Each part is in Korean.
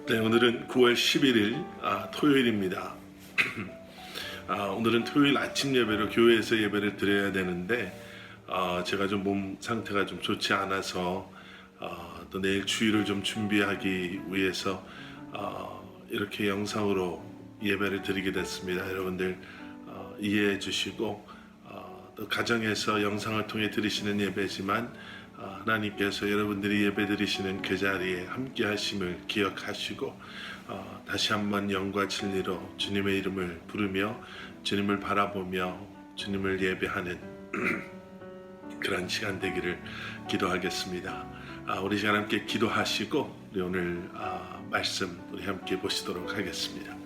네, 오늘은 9월 11일 토요일입니다. 오늘은 토요일 아침 예배로 교회에서 예배를 드려야 되는데 제가 좀 몸 상태가 좀 좋지 않아서 또 내일 주일을 좀 준비하기 위해서 이렇게 영상으로 예배를 드리게 됐습니다. 여러분들 이해해 주시고 또 가정에서 영상을 통해 드리시는 예배지만 하나님께서 여러분들이 예배 드리시는 그 자리에 함께 하심을 기억하시고 다시 한번 영과 진리로 주님의 이름을 부르며 주님을 바라보며 주님을 예배하는 그런 시간 되기를 기도하겠습니다. 우리 시간 함께 기도하시고 우리 오늘 말씀 우리 함께 보시도록 하겠습니다.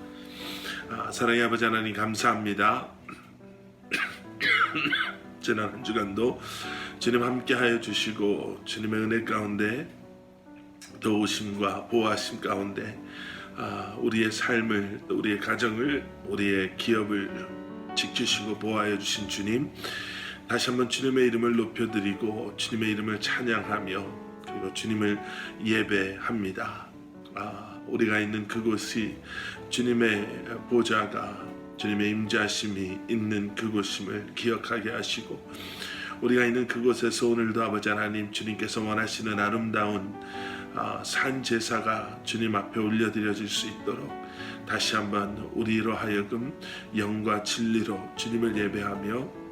사랑의 아버지 하나님 감사합니다. 지난 한 주간도 주님 함께하여 주시고 주님의 은혜 가운데 도우심과 보호하심 가운데 우리의 삶을 또 우리의 가정을 우리의 기업을 지키시고 보호하여 주신 주님, 다시 한번 주님의 이름을 높여드리고 주님의 이름을 찬양하며 그리고 주님을 예배합니다. 우리가 있는 그곳이 주님의 보좌가 주님의 임재하심이 있는 그곳임을 기억하게 하시고 우리가 있는 그곳에서 오늘도 아버지 하나님 주님께서 원하시는 아름다운 산 제사가 주님 앞에 올려드려질 수 있도록 다시 한번 우리로 하여금 영과 진리로 주님을 예배하며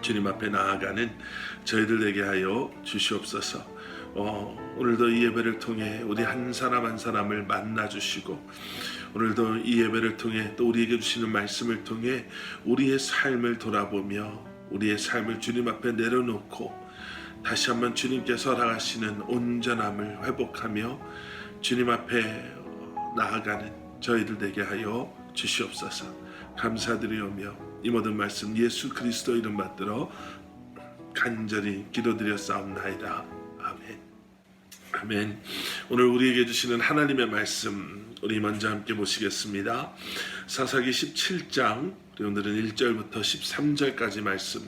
주님 앞에 나아가는 저희들 되게 하여 주시옵소서. 오늘도 이 예배를 통해 우리 한 사람 한 사람을 만나 주시고 오늘도 이 예배를 통해 또 우리에게 주시는 말씀을 통해 우리의 삶을 돌아보며 우리의 삶을 주님 앞에 내려놓고 다시 한번 주님께서 허락하시는 온전함을 회복하며 주님 앞에 나아가는 저희들 되게 하여 주시옵소서. 감사드리오며 이 모든 말씀 예수 그리스도 이름 받들어 간절히 기도드렸사옵나이다. 아멘. 아멘. 오늘 우리에게 주시는 하나님의 말씀 우리 먼저 함께 보시겠습니다. 사사기 17장 오늘은 1절부터 13절까지 말씀,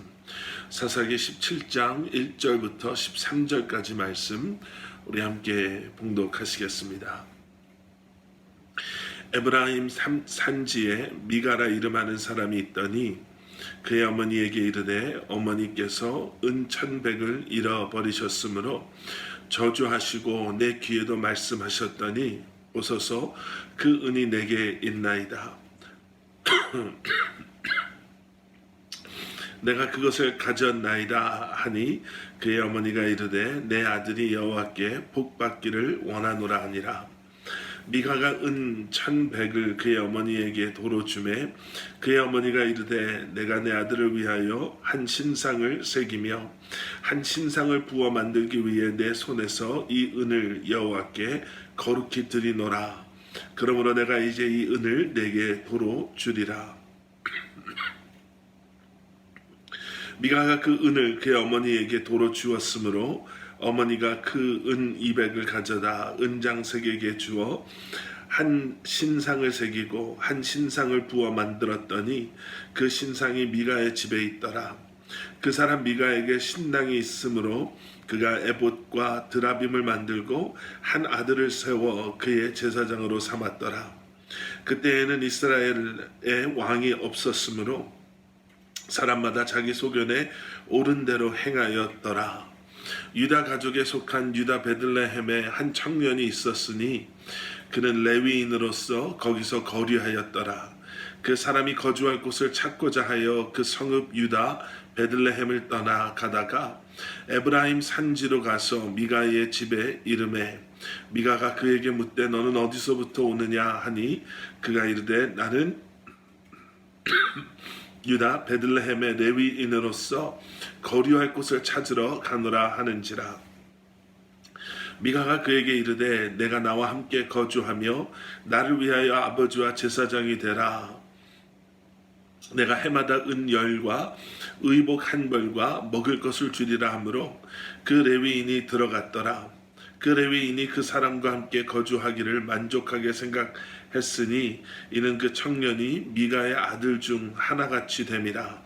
사사기 17장 1절부터 13절까지 말씀 우리 함께 봉독하시겠습니다. 에브라임 산지에 미가라 이름하는 사람이 있더니 그의 어머니에게 이르되 어머니께서 은 1,100을 잃어버리셨으므로 저주하시고 내 귀에도 말씀하셨더니 오소서 그 은이 내게 있나이다. 내가 그것을 가졌나이다 하니 그의 어머니가 이르되 내 아들이 여호와께 복받기를 원하노라 하니라. 미가가 은 1,100을 그의 어머니에게 도로 주매 그의 어머니가 이르되 내가 내 아들을 위하여 한 신상을 새기며 한 신상을 부어 만들기 위해 내 손에서 이 은을 여호와께 거룩히 드리노라. 그러므로 내가 이제 이 은을 내게 도로 주리라. 미가가 그 은을 그의 어머니에게 도로 주었으므로 어머니가 그 은 200을 가져다 은장색에게 주어 한 신상을 새기고 한 신상을 부어 만들었더니 그 신상이 미가의 집에 있더라. 그 사람 미가에게 신당이 있으므로 그가 에봇과 드라빔을 만들고 한 아들을 세워 그의 제사장으로 삼았더라. 그때에는 이스라엘에 왕이 없었으므로 사람마다 자기 소견에 옳은 대로 행하였더라. 유다 가족에 속한 유다 베들레헴에 한 청년이 있었으니 그는 레위인으로서 거기서 거류하였더라. 그 사람이 거주할 곳을 찾고자 하여 그 성읍 유다 베들레헴을 떠나 가다가 에브라임 산지로 가서 미가의 집에 이르매 미가가 그에게 묻되 너는 어디서부터 오느냐 하니 그가 이르되 나는 유다 베들레헴의 레위인으로서 거류할 곳을 찾으러 가노라 하는지라. 미가가 그에게 이르되 내가 나와 함께 거주하며 나를 위하여 아버지와 제사장이 되라. 내가 해마다 은 10과 의복 한 벌과 먹을 것을 주리라 하므로 그 레위인이 들어갔더라. 그 레위인이 그 사람과 함께 거주하기를 만족하게 생각했으니 이는 그 청년이 미가의 아들 중 하나같이 됨이라.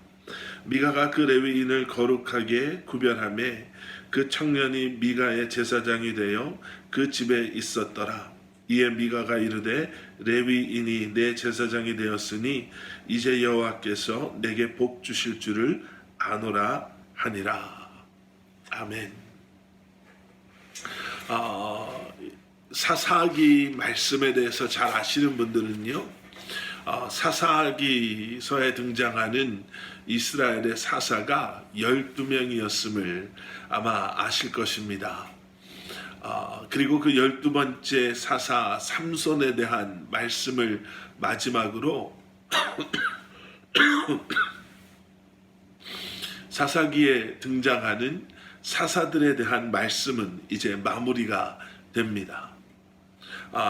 미가가 그 레위인을 거룩하게 구별하매 그 청년이 미가의 제사장이 되어 그 집에 있었더라. 이에 미가가 이르되 레위인이 내 제사장이 되었으니 이제 여호와께서 내게 복 주실 줄을 아노라 하니라. 아멘. 사사기 말씀에 대해서 잘 아시는 분들은요, 사사기서에 등장하는 이스라엘의 사사가 12명이었음을 아마 아실 것입니다. 그리고 그 12번째 사사 삼손에 대한 말씀을 마지막으로 사사기에 등장하는 사사들에 대한 말씀은 이제 마무리가 됩니다.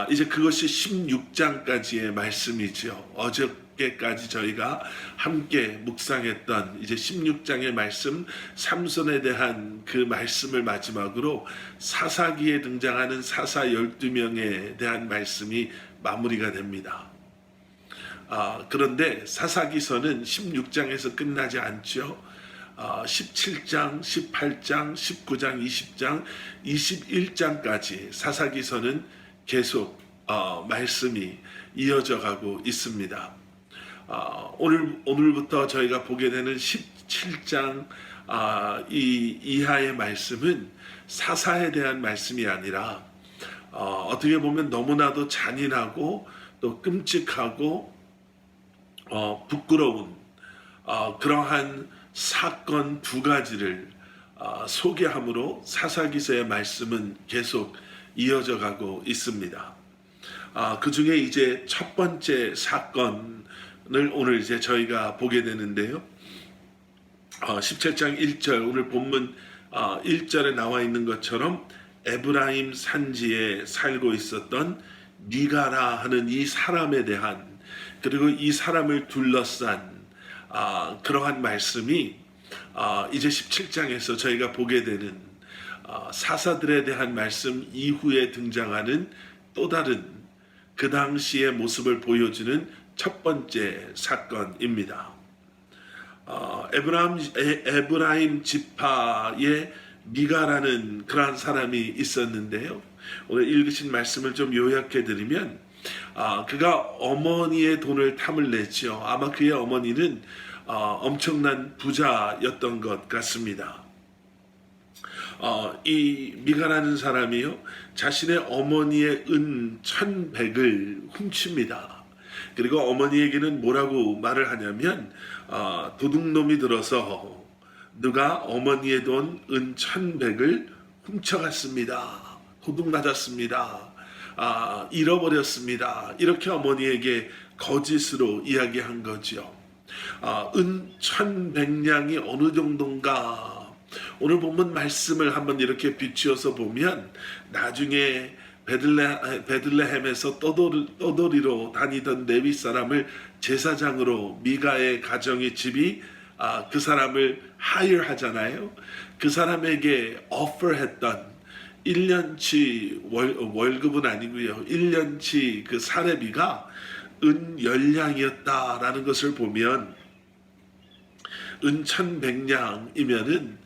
이제 그것이 16장까지의 말씀이죠. 어저께까지 저희가 함께 묵상했던 이제 16장의 말씀, 삼손에 대한 그 말씀을 마지막으로 사사기에 등장하는 사사 12명에 대한 말씀이 마무리가 됩니다. 그런데 사사기서는 16장에서 끝나지 않죠. 17장, 18장, 19장, 20장, 21장까지 사사기서는 계속 말씀이 이어져 가고 있습니다. 오늘부터 저희가 보게 되는 17장 이하의 말씀은 사사에 대한 말씀이 아니라 어떻게 보면 너무나도 잔인하고 또 끔찍하고 부끄러운 그러한 사건 두 가지를 소개함으로 사사기서의 말씀은 계속 이어져 가고 있습니다. 그 중에 이제 첫 번째 사건을 오늘 이제 저희가 보게 되는데요. 17장 1절 오늘 본문 1절에 나와 있는 것처럼 에브라임 산지에 살고 있었던 미가라 하는 이 사람에 대한, 그리고 이 사람을 둘러싼 그러한 말씀이 이제 17장에서 저희가 보게 되는 사사들에 대한 말씀 이후에 등장하는 또 다른 그 당시의 모습을 보여주는 첫 번째 사건입니다. 에브라임 지파에 미가라는 그러한 사람이 있었는데요. 오늘 읽으신 말씀을 좀 요약해 드리면 그가 어머니의 돈을 탐을 냈죠. 아마 그의 어머니는 엄청난 부자였던 것 같습니다. 이 미가라는 사람이요, 자신의 어머니의 은 1,100을 훔칩니다. 그리고 어머니에게는 뭐라고 말을 하냐면 도둑놈이 들어서 누가 어머니의 돈 은 1,100을 훔쳐갔습니다. 도둑 맞았습니다. 잃어버렸습니다. 이렇게 어머니에게 거짓으로 이야기한 거죠. 은 1,100냥이 어느 정도인가? 오늘 본문 말씀을 한번 이렇게 비추어서 보면 나중에 베들레헴에서 떠돌이로 다니던 레위 사람을 제사장으로 미가의 가정의 집이 그 사람을 hire 하잖아요. 그 사람에게 offer했던 1년치 월급은 아니고요, 1년치 그 사례비가 은 10냥이었다라는 것을 보면 은 1,100냥이면은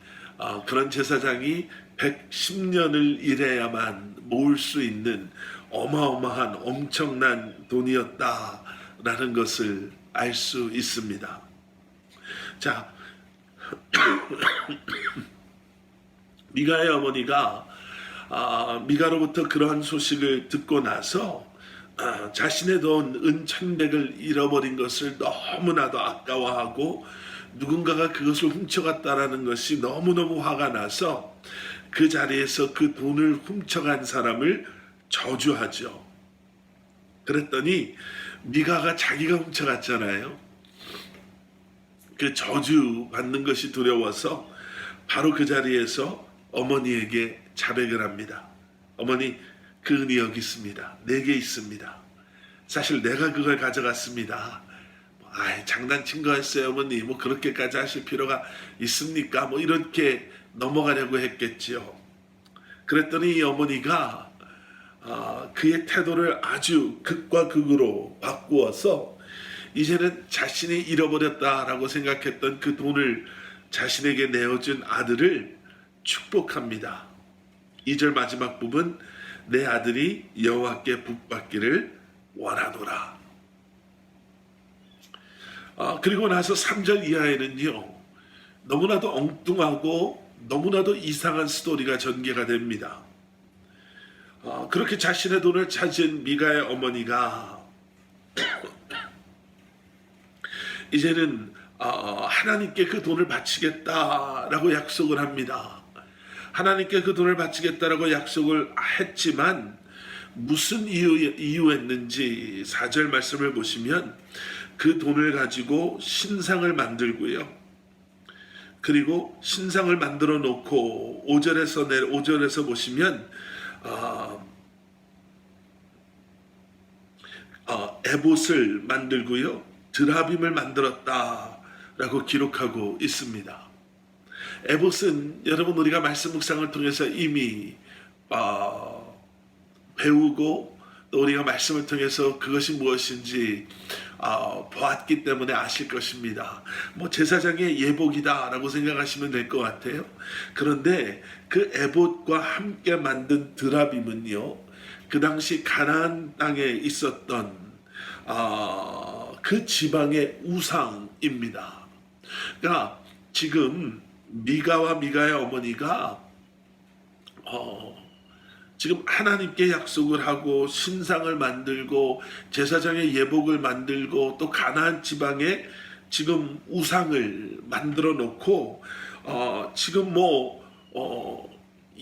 그런 제사장이 110년을 일해야만 모을 수 있는 어마어마한 엄청난 돈이었다라는 것을 알 수 있습니다. 자, 미가의 어머니가 미가로부터 그러한 소식을 듣고 나서 자신의 돈 은 1,100을 잃어버린 것을 너무나도 아까워하고 누군가가 그것을 훔쳐갔다라는 것이 너무너무 화가 나서 그 자리에서 그 돈을 훔쳐간 사람을 저주하죠. 그랬더니 미가가 자기가 훔쳐갔잖아요. 그 저주 받는 것이 두려워서 바로 그 자리에서 어머니에게 자백을 합니다. 어머니, 그 은이 여기 있습니다. 내게 있습니다. 사실 내가 그걸 가져갔습니다. 장난친 거였어요, 어머니. 뭐 그렇게까지 하실 필요가 있습니까? 뭐 이렇게 넘어가려고 했겠지요. 그랬더니 이 어머니가 그의 태도를 아주 극과 극으로 바꾸어서 이제는 자신이 잃어버렸다라고 생각했던 그 돈을 자신에게 내어준 아들을 축복합니다. 2절 마지막 부분, 내 아들이 여호와께 복받기를 원하노라. 그리고 나서 3절 이하에는요, 너무나도 엉뚱하고 너무나도 이상한 스토리가 전개가 됩니다. 그렇게 자신의 돈을 찾은 미가의 어머니가 이제는 하나님께 그 돈을 바치겠다라고 약속을 합니다. 하나님께 그 돈을 바치겠다라고 약속을 했지만 무슨 이유였는지 4절 말씀을 보시면 그 돈을 가지고 신상을 만들고요. 그리고 신상을 만들어 놓고 5절에서 보시면 에봇을 만들고요. 드라빔을 만들었다라고 기록하고 있습니다. 에봇은 여러분 우리가 말씀 묵상을 통해서 이미 배우고 또 우리가 말씀을 통해서 그것이 무엇인지 보았기 때문에 아실 것입니다. 뭐 제사장의 예복이다라고 생각하시면 될 것 같아요. 그런데 그 에봇과 함께 만든 드라빔은요, 그 당시 가나안 땅에 있었던 그 지방의 우상입니다. 그러니까 지금 미가와 미가의 어머니가 지금 하나님께 약속을 하고 신상을 만들고 제사장의 예복을 만들고 또 가나안 지방에 지금 우상을 만들어 놓고 지금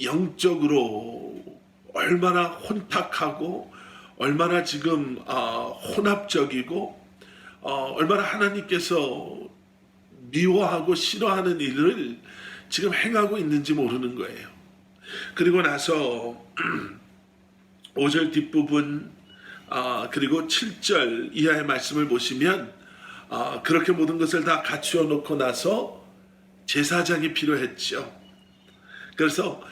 영적으로 얼마나 혼탁하고 얼마나 지금 혼합적이고 얼마나 하나님께서 미워하고 싫어하는 일을 지금 행하고 있는지 모르는 거예요. 그리고 나서 5절 뒷부분 그리고 7절 이하의 말씀을 보시면 그렇게 모든 것을 다 갖추어 놓고 나서 제사장이 필요했죠. 그래서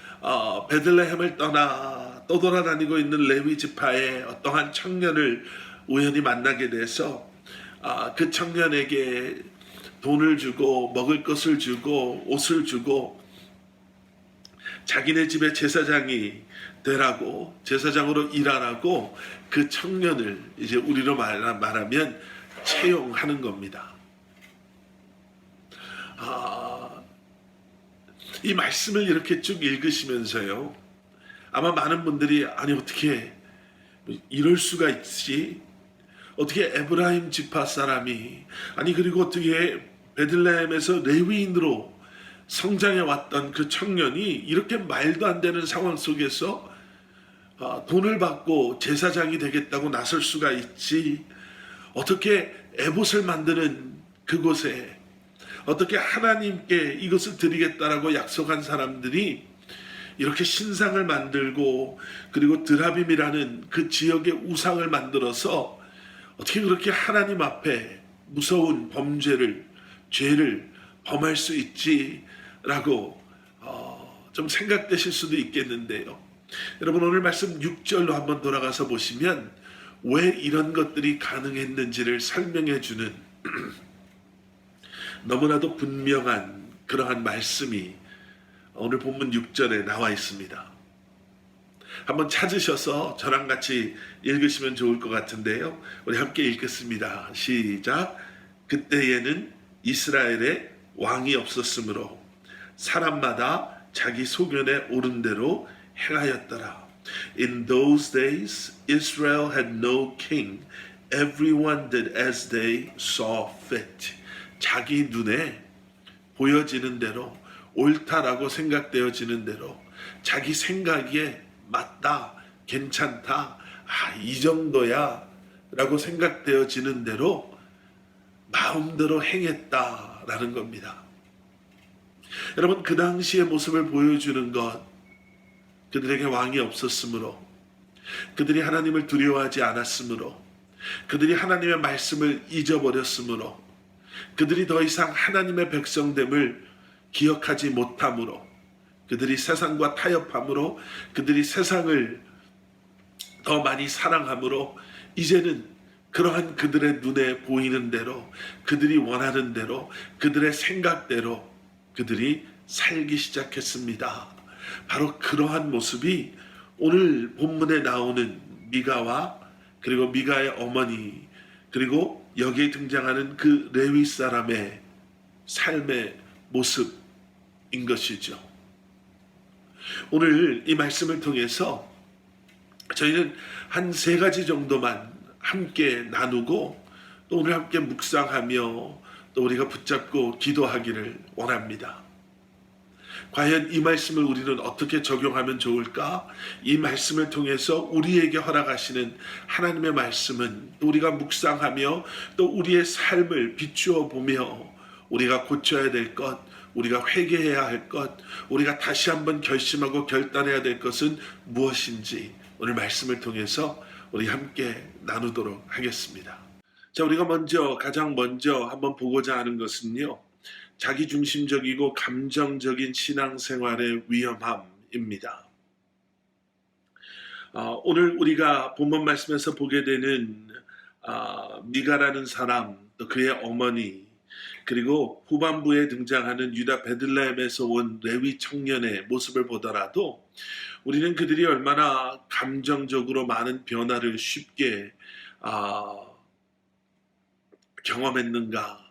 베들레헴을 떠나 떠돌아다니고 있는 레위 지파의 어떠한 청년을 우연히 만나게 돼서 그 청년에게 돈을 주고 먹을 것을 주고 옷을 주고 자기네 집의 제사장이 되라고, 제사장으로 일하라고 그 청년을 이제 우리로 말하면 채용하는 겁니다. 이 말씀을 이렇게 쭉 읽으시면서요, 아마 많은 분들이 아니 어떻게 이럴 수가 있지? 어떻게 에브라임 지파 사람이, 아니 그리고 어떻게 베들레헴에서 레위인으로 성장해 왔던 그 청년이 이렇게 말도 안 되는 상황 속에서 돈을 받고 제사장이 되겠다고 나설 수가 있지? 어떻게 에봇을 만드는 그곳에 어떻게 하나님께 이것을 드리겠다라고 약속한 사람들이 이렇게 신상을 만들고 그리고 드라빔이라는 그 지역의 우상을 만들어서 어떻게 그렇게 하나님 앞에 무서운 죄를 범할 수 있지라고 좀 생각되실 수도 있겠는데요. 여러분 오늘 말씀 6절로 한번 돌아가서 보시면 왜 이런 것들이 가능했는지를 설명해 주는 너무나도 분명한 그러한 말씀이 오늘 본문 6절에 나와 있습니다. 한번 찾으셔서 저랑 같이 읽으시면 좋을 것 같은데요. 우리 함께 읽겠습니다. 시작. 그때에는 이스라엘에 왕이 없었으므로 사람마다 자기 소견에 오른 대로 행하였더라. In those days Israel had no king. Everyone did as they saw fit. 자기 눈에 보여지는 대로 옳다라고 생각되어지는 대로 자기 생각에 맞다, 괜찮다, 이 정도야 라고 생각되어지는 대로 마음대로 행했다라는 겁니다. 여러분 그 당시의 모습을 보여주는 것, 그들에게 왕이 없었으므로, 그들이 하나님을 두려워하지 않았으므로, 그들이 하나님의 말씀을 잊어버렸으므로, 그들이 더 이상 하나님의 백성됨을 기억하지 못함으로, 그들이 세상과 타협함으로, 그들이 세상을 더 많이 사랑함으로 이제는 그러한 그들의 눈에 보이는 대로, 그들이 원하는 대로, 그들의 생각대로 그들이 살기 시작했습니다. 바로 그러한 모습이 오늘 본문에 나오는 미가와 그리고 미가의 어머니 그리고 여기에 등장하는 그 레위 사람의 삶의 모습인 것이죠. 오늘 이 말씀을 통해서 저희는 한 3가지 정도만 함께 나누고 또 오늘 함께 묵상하며 또 우리가 붙잡고 기도하기를 원합니다. 과연 이 말씀을 우리는 어떻게 적용하면 좋을까? 이 말씀을 통해서 우리에게 허락하시는 하나님의 말씀은 우리가 묵상하며 또 우리의 삶을 비추어 보며 우리가 고쳐야 될 것, 우리가 회개해야 할 것, 우리가 다시 한번 결심하고 결단해야 될 것은 무엇인지 오늘 말씀을 통해서 우리 함께 나누도록 하겠습니다. 자, 우리가 가장 먼저 한번 보고자 하는 것은요, 자기중심적이고 감정적인 신앙생활의 위험함입니다. 오늘 우리가 본문 말씀에서 보게 되는 미가라는 사람, 또 그의 어머니, 그리고 후반부에 등장하는 유다 베들레헴에서 온 레위 청년의 모습을 보더라도 우리는 그들이 얼마나 감정적으로 많은 변화를 쉽게 경험했는가,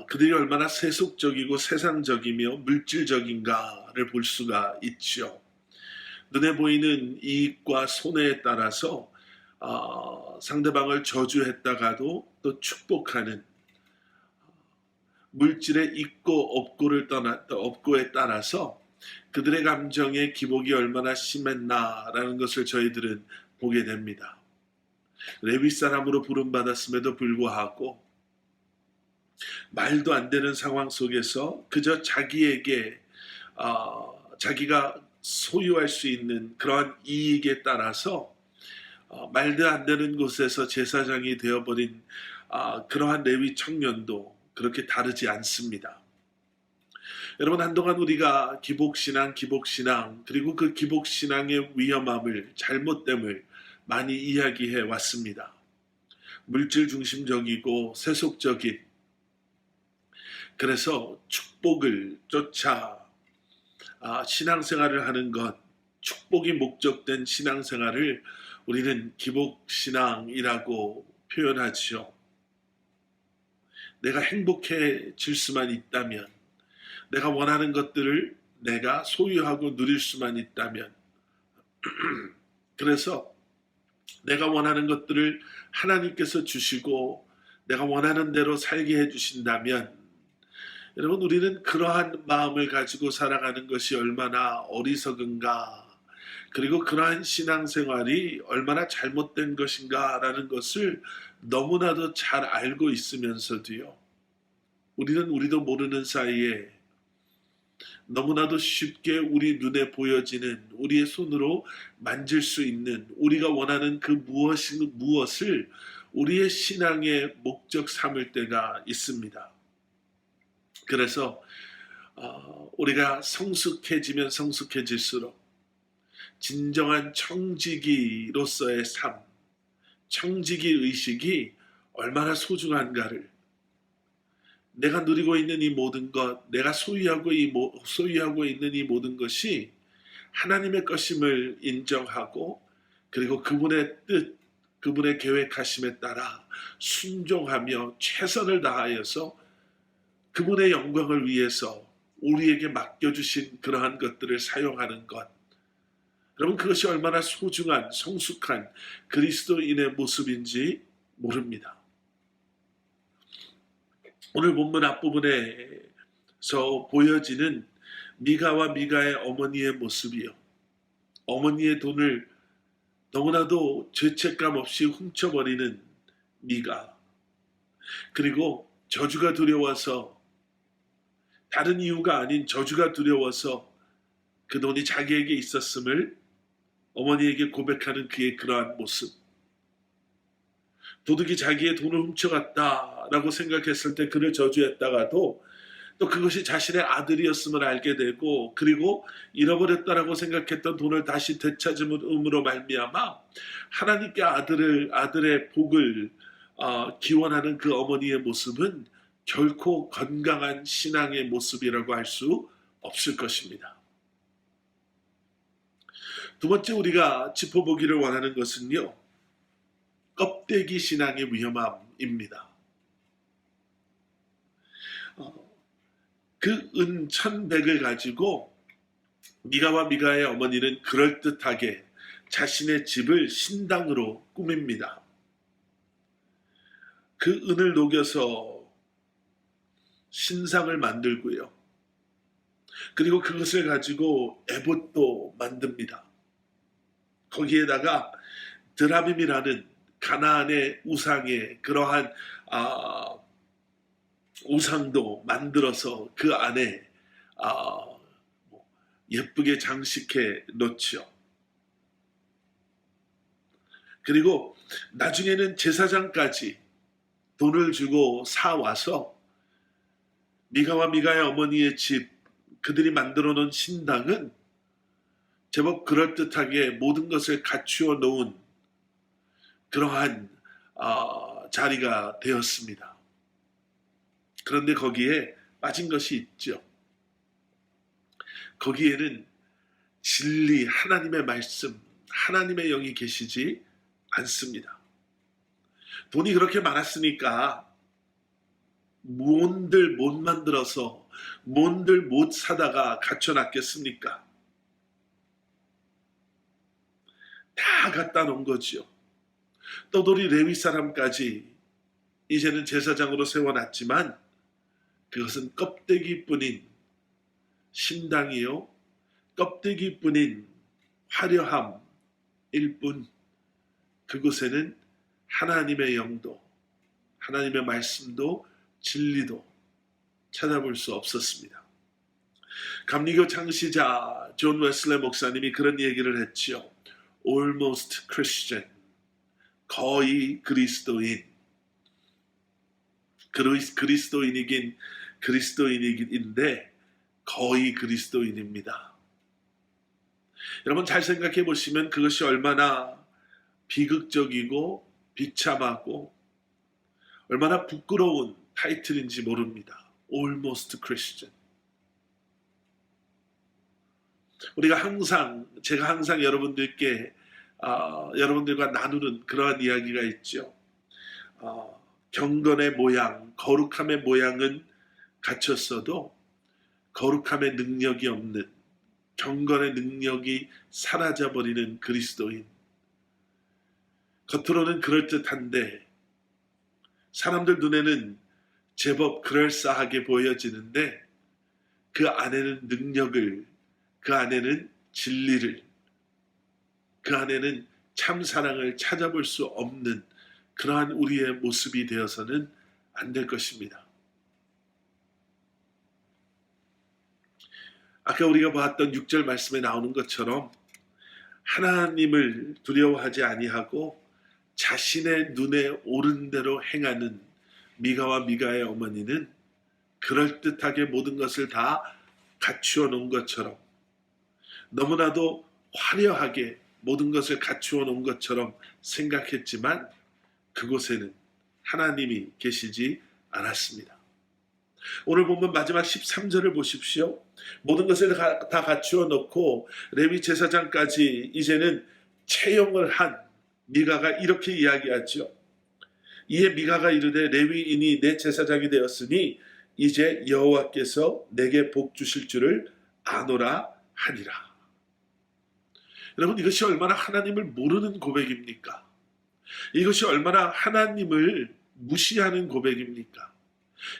그들이 얼마나 세속적이고 세상적이며 물질적인가를 볼 수가 있죠. 눈에 보이는 이익과 손해에 따라서 상대방을 저주했다가도 또 축복하는 물질의 있고 없고에 따라서 그들의 감정의 기복이 얼마나 심했나라는 것을 저희들은 보게 됩니다. 레위 사람으로 부름받았음에도 불구하고 말도 안 되는 상황 속에서 그저 자기에게 자기가 소유할 수 있는 그러한 이익에 따라서 말도 안 되는 곳에서 제사장이 되어버린 그러한 레위 청년도 그렇게 다르지 않습니다. 여러분, 한동안 우리가 기복신앙 그리고 그 기복신앙의 위험함을 잘못됨을 많이 이야기해 왔습니다. 물질 중심적이고 세속적인, 그래서 축복을 쫓아 신앙생활을 하는 것, 축복이 목적된 신앙생활을 우리는 기복신앙이라고 표현하지요. 내가 행복해질 수만 있다면, 내가 원하는 것들을 내가 소유하고 누릴 수만 있다면, 그래서 내가 원하는 것들을 하나님께서 주시고 내가 원하는 대로 살게 해주신다면, 여러분, 우리는 그러한 마음을 가지고 살아가는 것이 얼마나 어리석은가, 그리고 그러한 신앙생활이 얼마나 잘못된 것인가라는 것을 너무나도 잘 알고 있으면서도요, 우리는 우리도 모르는 사이에 너무나도 쉽게 우리 눈에 보여지는, 우리의 손으로 만질 수 있는 우리가 원하는 그 무엇을 우리의 신앙의 목적 삼을 때가 있습니다. 그래서 우리가 성숙해지면 성숙해질수록 진정한 청지기로서의 삶, 청지기 의식이 얼마나 소중한가를, 내가 누리고 있는 이 모든 것, 내가 소유하고 있는 이 모든 것이 하나님의 것임을 인정하고, 그리고 그분의 뜻, 그분의 계획하심에 따라 순종하며 최선을 다하여서 그분의 영광을 위해서 우리에게 맡겨주신 그러한 것들을 사용하는 것, 여러분, 그것이 얼마나 소중한 성숙한 그리스도인의 모습인지 모릅니다. 오늘 본문 앞부분에서 보여지는 미가와 미가의 어머니의 모습이요, 어머니의 돈을 너무나도 죄책감 없이 훔쳐버리는 미가, 그리고 저주가 두려워서, 다른 이유가 아닌 저주가 두려워서 그 돈이 자기에게 있었음을 어머니에게 고백하는 그의 그러한 모습, 도둑이 자기의 돈을 훔쳐갔다라고 생각했을 때 그를 저주했다가도 또 그것이 자신의 아들이었음을 알게 되고, 그리고 잃어버렸다라고 생각했던 돈을 다시 되찾음으로 말미암아 하나님께 아들의 복을 기원하는 그 어머니의 모습은 결코 건강한 신앙의 모습이라고 할 수 없을 것입니다. 두 번째 우리가 짚어보기를 원하는 것은요, 껍데기 신앙의 위험함입니다. 그 은 1,100을 가지고 미가와 미가의 어머니는 그럴듯하게 자신의 집을 신당으로 꾸밉니다. 그 은을 녹여서 신상을 만들고요. 그리고 그것을 가지고 에봇도 만듭니다. 거기에다가 드라빔이라는 가나안의 우상의 그러한 우상도 만들어서 그 안에 예쁘게 장식해 놓죠. 그리고 나중에는 제사장까지 돈을 주고 사와서 미가와 미가의 어머니의 집, 그들이 만들어 놓은 신당은 제법 그럴듯하게 모든 것을 갖추어 놓은 그러한 자리가 되었습니다. 그런데 거기에 빠진 것이 있죠. 거기에는 진리, 하나님의 말씀, 하나님의 영이 계시지 않습니다. 돈이 그렇게 많았으니까 뭔들 못 만들어서 뭔들 못 사다가 갖춰놨겠습니까? 다 갖다 놓은 거지요. 떠돌이 레위 사람까지 이제는 제사장으로 세워놨지만 그것은 껍데기뿐인 신당이요, 껍데기뿐인 화려함일 뿐, 그곳에는 하나님의 영도, 하나님의 말씀도, 진리도 찾아볼 수 없었습니다. 감리교 창시자 존 웨슬레 목사님이 그런 얘기를 했지요. Almost Christian, 거의 그리스도인. 그리스도인이긴 그리스도인인데 거의 그리스도인입니다. 여러분 잘 생각해 보시면 그것이 얼마나 비극적이고 비참하고 얼마나 부끄러운 타이틀인지 모릅니다. Almost Christian. 제가 항상 여러분들과 나누는 그러한 이야기가 있죠. 경건의 모양, 거룩함의 모양은 갖췄어도 거룩함의 능력이 없는, 경건의 능력이 사라져버리는 그리스도인. 겉으로는 그럴듯한데 사람들 눈에는 제법 그럴싸하게 보여지는데 그 안에는 능력을, 그 안에는 진리를, 그 안에는 참 사랑을 찾아볼 수 없는 그러한 우리의 모습이 되어서는 안 될 것입니다. 아까 우리가 보았던 6절 말씀에 나오는 것처럼 하나님을 두려워하지 아니하고 자신의 눈에 오른 대로 행하는 미가와 미가의 어머니는 그럴듯하게 모든 것을 다 갖추어 놓은 것처럼, 너무나도 화려하게 모든 것을 갖추어 놓은 것처럼 생각했지만 그곳에는 하나님이 계시지 않았습니다. 오늘 본문 마지막 13절을 보십시오. 모든 것을 다 갖추어 놓고 레위 제사장까지 이제는 채용을 한 미가가 이렇게 이야기하죠. 이에 미가가 이르되 레위인이 내 제사장이 되었으니 이제 여호와께서 내게 복 주실 줄을 아노라 하니라. 여러분, 이것이 얼마나 하나님을 모르는 고백입니까? 이것이 얼마나 하나님을 무시하는 고백입니까?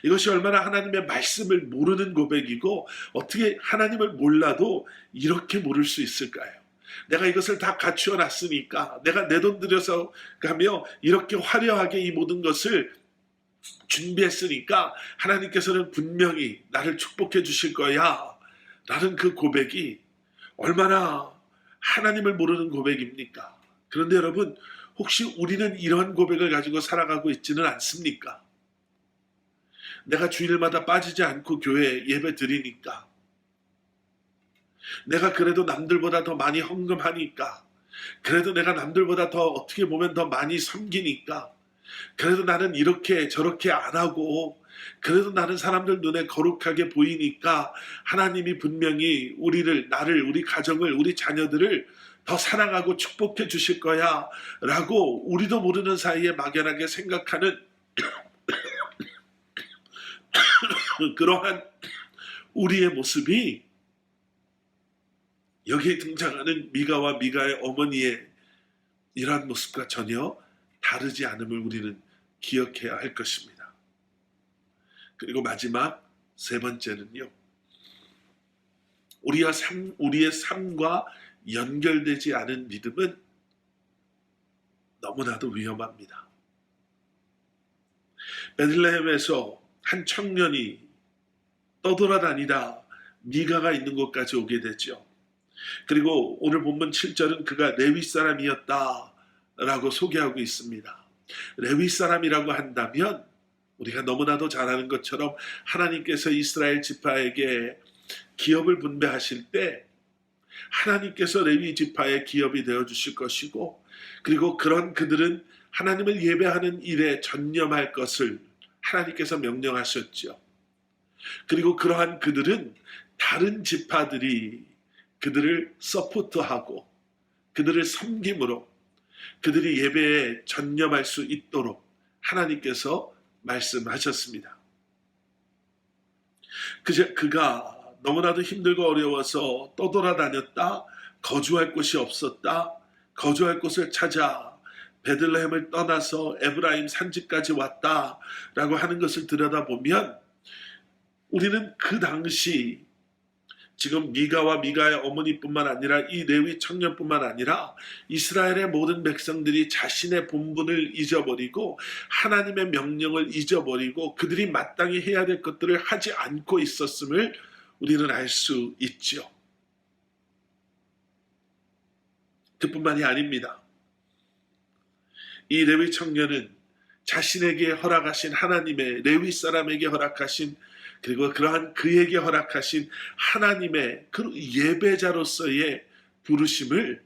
이것이 얼마나 하나님의 말씀을 모르는 고백이고, 어떻게 하나님을 몰라도 이렇게 모를 수 있을까요? 내가 이것을 다 갖추어 놨으니까, 내가 내 돈 들여서 가며 이렇게 화려하게 이 모든 것을 준비했으니까 하나님께서는 분명히 나를 축복해 주실 거야 라는 그 고백이 얼마나 하나님을 모르는 고백입니까? 그런데 여러분, 혹시 우리는 이런 고백을 가지고 살아가고 있지는 않습니까? 내가 주일마다 빠지지 않고 교회 예배 드리니까, 내가 그래도 남들보다 더 많이 헌금하니까, 그래도 내가 남들보다 더 어떻게 보면 더 많이 섬기니까, 그래도 나는 이렇게 저렇게 안 하고 그래도 나는 사람들 눈에 거룩하게 보이니까 하나님이 분명히 나를, 우리 가정을, 우리 자녀들을 더 사랑하고 축복해 주실 거야 라고 우리도 모르는 사이에 막연하게 생각하는 그러한 우리의 모습이 여기에 등장하는 미가와 미가의 어머니의 이러한 모습과 전혀 다르지 않음을 우리는 기억해야 할 것입니다. 그리고 마지막 세 번째는요, 우리의 삶과 연결되지 않은 믿음은 너무나도 위험합니다. 베들레헴에서 한 청년이 떠돌아다니다 미가가 있는 곳까지 오게 되죠. 그리고 오늘 본문 7절은 그가 레위 사람이었다라고 소개하고 있습니다. 레위 사람이라고 한다면 우리가 너무나도 잘 아는 것처럼 하나님께서 이스라엘 지파에게 기업을 분배하실 때 하나님께서 레위 지파의 기업이 되어주실 것이고, 그리고 그런 그들은 하나님을 예배하는 일에 전념할 것을 하나님께서 명령하셨죠. 그리고 그러한 그들은 다른 지파들이 그들을 서포트하고 그들을 섬김으로 그들이 예배에 전념할 수 있도록 하나님께서 말씀하셨습니다. 그가 너무나도 힘들고 어려워서 떠돌아다녔다, 거주할 곳이 없었다, 거주할 곳을 찾아 베들레헴을 떠나서 에브라임 산지까지 왔다라고 하는 것을 들여다보면 우리는 그 당시 지금 미가와 미가의 어머니뿐만 아니라 이 레위 청년뿐만 아니라 이스라엘의 모든 백성들이 자신의 본분을 잊어버리고 하나님의 명령을 잊어버리고 그들이 마땅히 해야 될 것들을 하지 않고 있었음을 우리는 알 수 있죠. 그뿐만이 아닙니다. 이 레위 청년은 자신에게 허락하신 하나님의, 레위 사람에게 허락하신, 그리고 그러한 그에게 허락하신 하나님의 그 예배자로서의 부르심을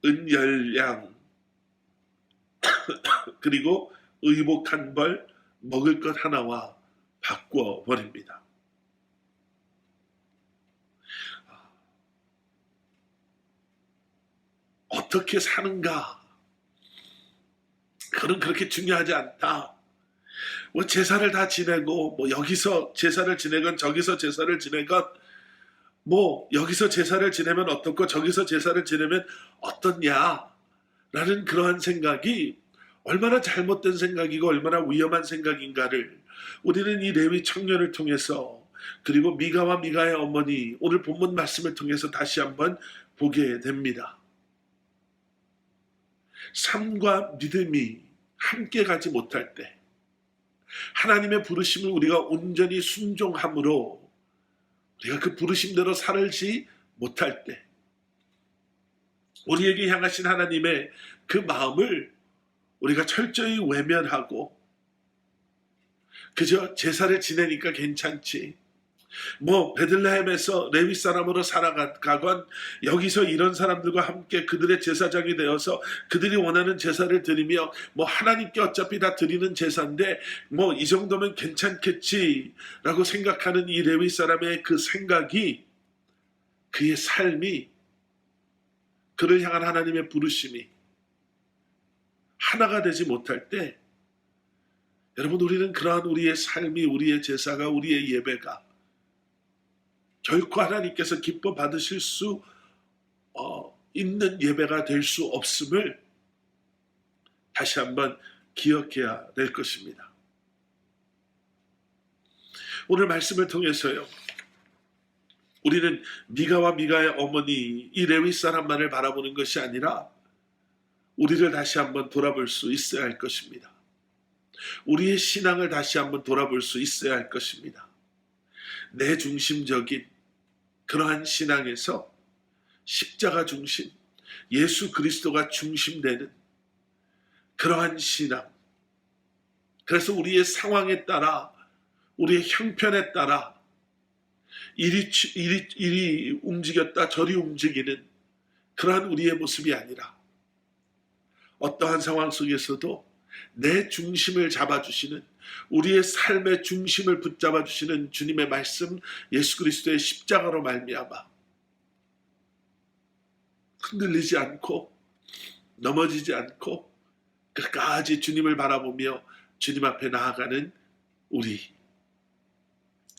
은열량 그리고 의복 한 벌, 먹을 것 하나와 바꿔버립니다. 어떻게 사는가? 그는 그렇게 중요하지 않다. 뭐 제사를 다 지내고, 뭐 여기서 제사를 지내건 저기서 제사를 지내건, 뭐 여기서 제사를 지내면 어떻고 저기서 제사를 지내면 어떻냐 라는 그러한 생각이 얼마나 잘못된 생각이고 얼마나 위험한 생각인가를 우리는 이 레위 청년을 통해서, 그리고 미가와 미가의 어머니 오늘 본문 말씀을 통해서 다시 한번 보게 됩니다. 삶과 믿음이 함께 가지 못할 때, 하나님의 부르심을 우리가 온전히 순종함으로 우리가 그 부르심대로 살지 못할 때, 우리에게 향하신 하나님의 그 마음을 우리가 철저히 외면하고 그저 제사를 지내니까 괜찮지, 뭐 베들레헴에서 레위 사람으로 살아가건 여기서 이런 사람들과 함께 그들의 제사장이 되어서 그들이 원하는 제사를 드리며 뭐 하나님께 어차피 다 드리는 제사인데 뭐 이 정도면 괜찮겠지라고 생각하는 이 레위 사람의 그 생각이, 그의 삶이, 그를 향한 하나님의 부르심이 하나가 되지 못할 때, 여러분, 우리는 그러한 우리의 삶이, 우리의 제사가, 우리의 예배가 결코 하나님께서 기뻐 받으실 수 있는 예배가 될 수 없음을 다시 한번 기억해야 될 것입니다. 오늘 말씀을 통해서요, 우리는 미가와 미가의 어머니 이 레위 사람만을 바라보는 것이 아니라 우리를 다시 한번 돌아볼 수 있어야 할 것입니다. 우리의 신앙을 다시 한번 돌아볼 수 있어야 할 것입니다. 내 중심적인 그러한 신앙에서 십자가 중심, 예수 그리스도가 중심되는 그러한 신앙, 그래서 우리의 상황에 따라, 우리의 형편에 따라 이리 움직였다 저리 움직이는 그러한 우리의 모습이 아니라 어떠한 상황 속에서도 내 중심을 잡아주시는, 우리의 삶의 중심을 붙잡아 주시는 주님의 말씀, 예수 그리스도의 십자가로 말미암아 흔들리지 않고 넘어지지 않고 끝까지 주님을 바라보며 주님 앞에 나아가는 우리,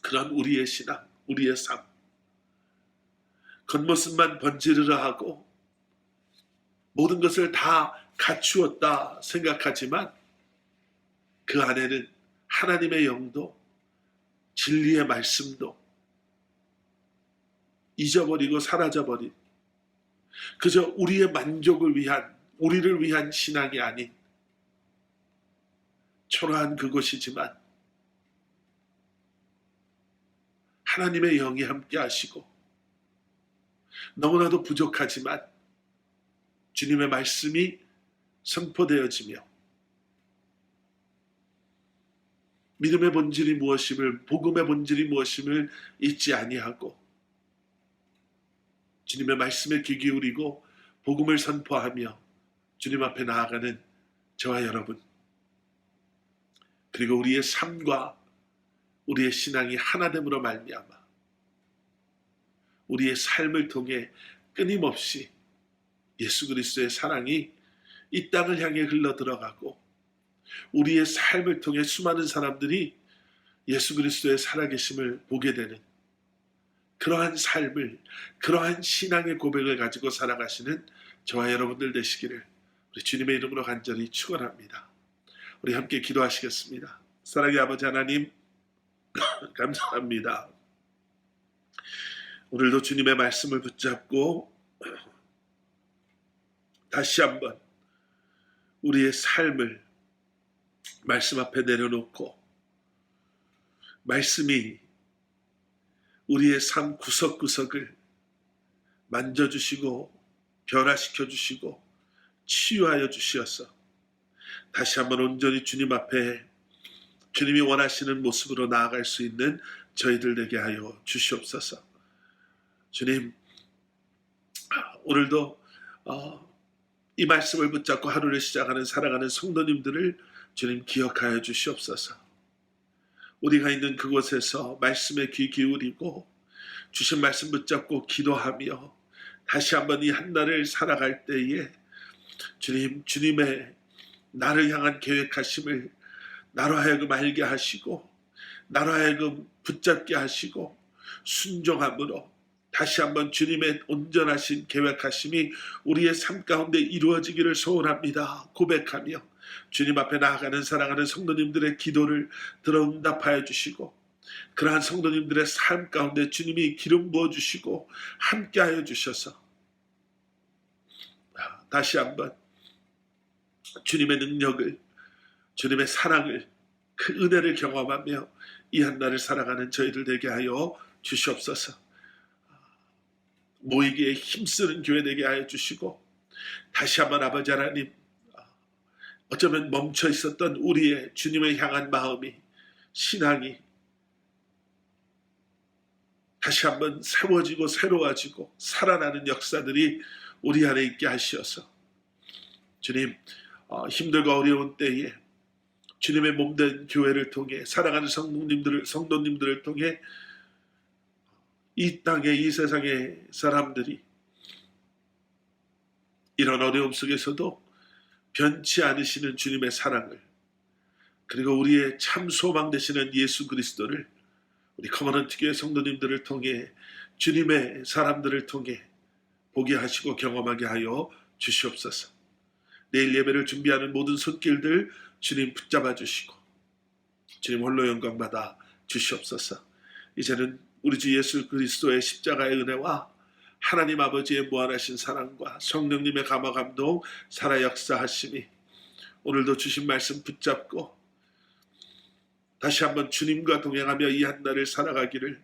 그런 우리의 신앙, 우리의 삶. 겉모습만 번지르르 하고 모든 것을 다 갖추었다 생각하지만 그 안에는 하나님의 영도 진리의 말씀도 잊어버리고 사라져버린, 그저 우리의 만족을 위한, 우리를 위한 신앙이 아닌 초라한 그곳이지만 하나님의 영이 함께 하시고 너무나도 부족하지만 주님의 말씀이 선포되어지며 믿음의 본질이 무엇임을, 복음의 본질이 무엇임을 잊지 아니하고 주님의 말씀에 귀 기울이고 복음을 선포하며 주님 앞에 나아가는 저와 여러분, 그리고 우리의 삶과 우리의 신앙이 하나됨으로 말미암아 우리의 삶을 통해 끊임없이 예수 그리스도의 사랑이 이 땅을 향해 흘러들어가고 우리의 삶을 통해 수많은 사람들이 예수 그리스도의 살아계심을 보게 되는 그러한 삶을, 그러한 신앙의 고백을 가지고 살아가시는 저와 여러분들 되시기를 우리 주님의 이름으로 간절히 축원합니다. 우리 함께 기도하시겠습니다. 사랑의 아버지 하나님, 감사합니다. 오늘도 주님의 말씀을 붙잡고 다시 한번 우리의 삶을 말씀 앞에 내려놓고 말씀이 우리의 삶 구석구석을 만져주시고 변화시켜 주시고 치유하여 주시어서 다시 한번 온전히 주님 앞에 주님이 원하시는 모습으로 나아갈 수 있는 저희들 되게 하여 주시옵소서. 주님, 오늘도 이 말씀을 붙잡고 하루를 시작하는 살아가는 성도님들을 주님 기억하여 주시옵소서. 우리가 있는 그곳에서 말씀에 귀 기울이고 주신 말씀 붙잡고 기도하며 다시 한번 이 한날을 살아갈 때에 주님, 주님의 나를 향한 계획하심을 나로 하여금 알게 하시고 나로 하여금 붙잡게 하시고 순종함으로 다시 한번 주님의 온전하신 계획하심이 우리의 삶 가운데 이루어지기를 소원합니다. 고백하며 주님 앞에 나아가는 사랑하는 성도님들의 기도를 들어 응답하여 주시고 그러한 성도님들의 삶 가운데 주님이 기름 부어주시고 함께하여 주셔서 다시 한번 주님의 능력을, 주님의 사랑을, 그 은혜를 경험하며 이 한날을 살아가는 저희들 되게 하여 주시옵소서. 모이기에 힘쓰는 교회 되게 하여 주시고 다시 한번 아버지 하나님, 어쩌면 멈춰 있었던 우리의 주님을 향한 마음이, 신앙이 다시 한번 세워지고 새로워지고 살아나는 역사들이 우리 안에 있게 하시어서 주님, 힘들고 어려운 때에 주님의 몸된 교회를 통해 살아가는 성도님들을 통해 이 땅의, 이 세상의 사람들이 이런 어려움 속에서도 변치 않으시는 주님의 사랑을, 그리고 우리의 참 소망 되시는 예수 그리스도를 우리 커머넌트 교회 성도님들을 통해, 주님의 사람들을 통해 보게 하시고 경험하게 하여 주시옵소서. 내일 예배를 준비하는 모든 손길들 주님 붙잡아 주시고 주님 홀로 영광 받아 주시옵소서. 이제는 우리 주 예수 그리스도의 십자가의 은혜와 하나님 아버지의 무한하신 사랑과 성령님의 감화 감동 살아 역사하심이 오늘도 주신 말씀 붙잡고 다시 한번 주님과 동행하며 이 한날을 살아가기를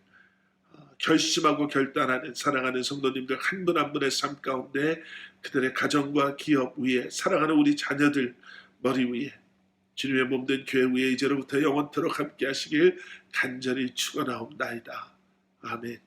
결심하고 결단하는 사랑하는 성도님들 한 분 한 분의 삶 가운데, 그들의 가정과 기업 위에, 사랑하는 우리 자녀들 머리 위에, 주님의 몸된 교회 위에 이제로부터 영원토록 함께 하시길 간절히 축원하옵나이다. 아멘.